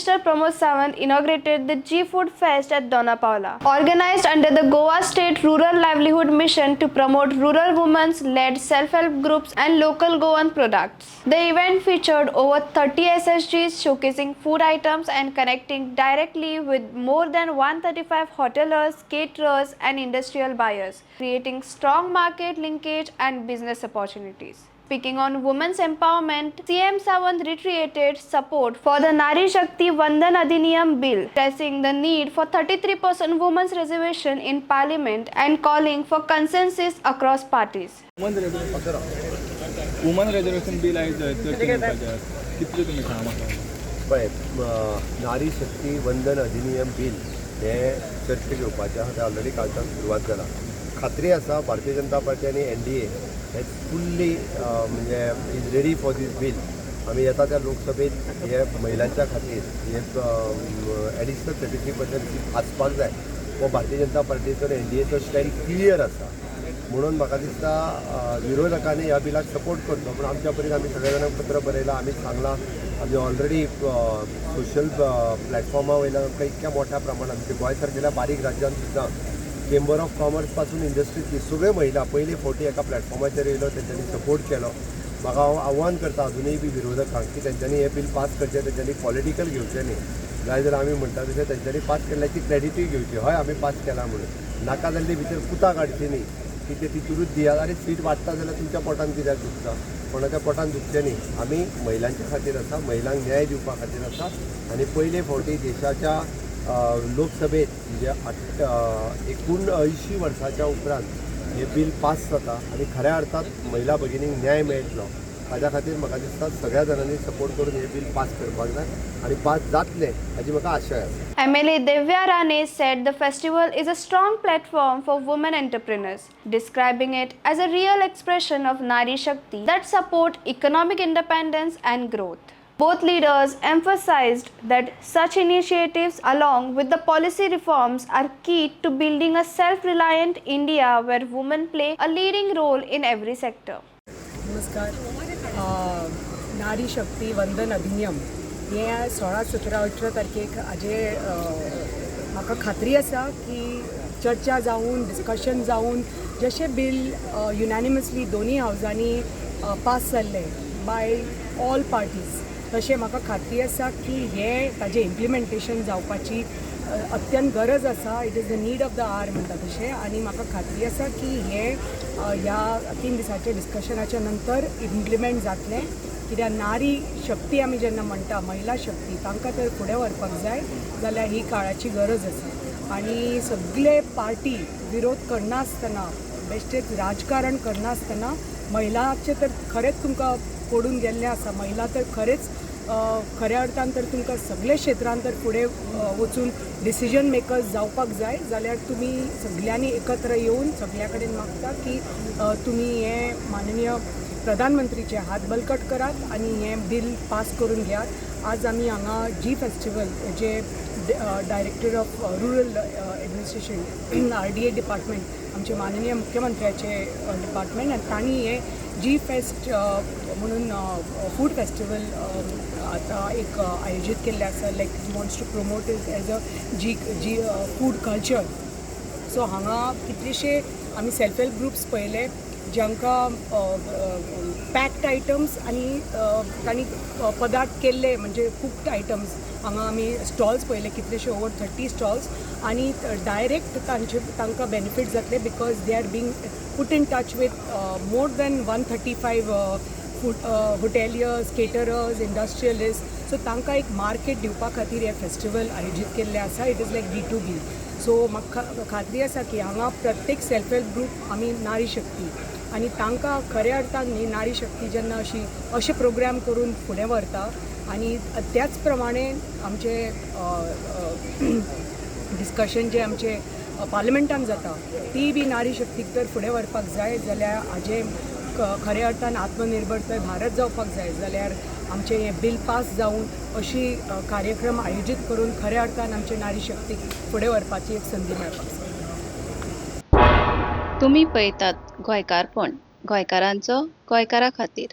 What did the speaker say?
Minister Pramod Sawant inaugurated the G-Food Fest at Donapaula, organized under the Goa State Rural Livelihood Mission to promote rural women's-led self-help groups and local Goan products. The event featured over 30 SSGs showcasing food items and connecting directly with more than 135 hoteliers, caterers and industrial buyers, creating strong market linkage and business opportunities. Speaking on women's empowerment, CM Sawant reiterated support for the Nari Shakti Vandan Adhiniyam bill, stressing the need for 33% women's reservation in parliament and calling for consensus across parties. Woman reservation bill आहे कितले तुम्ही सांगा पळय नारी शक्ती वंदन अधिनियम bill हे चर्चेक येवपाचें आसा तें ऑलरेडी कालच्यान सुरवात जाला. खात्री आसा भारतीय जनता पार्टी आनी NDA हे फुल्ली म्हणजे is ready for this bill. आमी येता त्या लोकसभेत हे महिलांच्या खातीर हे एडिशनल 33% आसपाक जाय हो भारतीय जनता पार्टीचो आनी NDAचो स्टँड क्लियर आसा. म्हणून म्हाका दिसता विरोधकांनी ह्या बिलाक सपोर्ट करचो. पूण आमच्या परीन आमी सगळे जाणांक पत्र बरयलां, आमी सांगलां, आमी ऑलरेडी सोशल प्लॅटफॉर्मा वयल्यान आमकां इतक्या मोठ्या प्रमाणात म्हणजे गोंय सारकेल्या बारीक राज्यांत सुद्दां चेंबर ऑफ कॉमर्स पासून इंडस्ट्रीतली सगळे महिला पयले फावटी एका प्लॅटफॉर्माचेर येयलो, तेंच्यांनी सपोर्ट केलो. म्हाका हांव आव्हान करता अजुनूय बी विरोधकांक की तेंच्यांनी हे बिल पास करचें, तेंच्यांनी पॉलिटिकल घेवचें न्ही. जाय जाल्यार आमी म्हणटा तशें तेंच्यांनी पास केल्ल्याची क्रेडिटूय घेवची. हय आमी पास केला म्हणून नाका जाल्ली भितर पुता काडची न्ही की ते तितूरूच दियात. आनी सीट वाडटा जाल्यार तुमच्या पोटान कित्याक दुखता, कोणाच्या पोटान दुखचें न्ही. आमी महिलांच्या खातीर आसा, महिलांक न्याय दिवपा खातीर आसा. आनी पयले फावटी देशाच्या लोकसभेत म्हणजे 79 वर्साच्या उपरांत हे बिल पास जाता आनी खऱ्या अर्थात महिला भगिनींक न्याय मेळटलो. हाज्या खातीर म्हाका दिसता सगळ्या जाणांनी सपोर्ट करून हे बिल पास करपाक जाय आनी पास जातलें हाजी म्हाका आशय आसा. MLA Devya Rane said the festival is a strong platform for women entrepreneurs, describing it as a real expression of Nari Shakti that support economic independence and growth. Both leaders emphasized that such initiatives along with the policy reforms are key to building a self-reliant India where women play a leading role in every sector. नमस्कार. नारी शक्ती वंदन अधिनियम हे 16, 17, 18 तारखेक हाजे म्हाका खात्री आसा की चर्चा जावन डिस्कशन जावन जशें बिल युनॅनिमसली दोनी हावजांनी पास जाल्ले बाय ऑल पार्टीज, तशें म्हाका खात्री आसा की हे ताजें इम्प्लिमेंटेशन जावपाची अत्यंत गरज आसा. It is the need of the hour म्हणटा तशें. आनी म्हाका खात्री आसा की हे ह्या 3 दिसाच्या डिस्कशनाच्या नंतर इम्प्लिमेंट जातलें. कित्याक नारी शक्ती आमी जेन्ना म्हणटा, महिला शक्ती, तांकां तर फुडें व्हरपाक जाय जाल्यार ही काळाची गरज आसा. आनी सगळे पार्टी विरोध करनासतना, बेश्टेच राजकारण करनासतना महिलांचे तर खरेंच तुमकां पडून गेल्ले आसा. महिला तर खरेंच खऱ्या अर्थान तर तुमकां सगळे क्षेत्रांत तर फुडें वचून डिसिजन मेकर्स जावपाक जाय. जाल्यार तुमी सगळ्यांनी एकत्र येवन सगळ्या कडेन मागता की तुमी हे माननीय प्रधानमंत्रीचे हात बलकट करात आनी हें बिल पास करून घेयात. आज आमी हांगा जी फेस्टिवल जे director of rural administration RDA department, आमचे माननीय मुख्यमंत्र्याचे डिपार्टमेंट, आनी तांणी हे जी फेस्ट म्हणून फूड फेस्टिवल आतां एक आयोजीत केल्लें आसा. Like wants to promote it as a G food culture. So हांगा कितलेशे आमी सेल्फ हेल्प ग्रुप्स पळयले जांकां पॅक्ड आयटम्स आनी तांणी पदार्थ केल्ले म्हणजे कुक्ड आयटम्स. हांगा आमी स्टॉल्स पळयले कितलेशे ओवर 30 स्टॉल्स. आनी डायरेक्ट तांकां बेनिफीट जातले because they are being put in touch with more than 135 food hoteliers, caterers, industrialists. So तांकां एक मार्केट दिवपा खातीर हे फेस्टिवल आयोजीत केल्ले आसा. It is like B2B. So म्हाका खात्री आसा की हांगा प्रत्येक सेल्फ हेल्प ग्रूप आमी नारी शक्ती आनी तांकां खऱ्या अर्थान न्ही नारी शक्ती जेन्ना अशे प्रोग्राम करून फुडें व्हरता आनी त्याच प्रमाणे आमचे डिस्कशन जे आमचे पार्लिमेंटान जाता ती बी नारी शक्तीक तर फुडें व्हरपाक जाय. जाल्यार हाजें खऱ्या अर्थान आत्मनिर्भर भारत जावपाक जाय. जाल्यार आमचें हें बिल पास जावन अशी कार्यक्रम आयोजीत करून खऱ्या अर्थान आमचे नारी शक्तीक फुडें व्हरपाची एक संदी मेळपाक जाय. तुम्ही पळयतात गोंयकारपण, गोंयकारांचो गोंयकारा खातीर.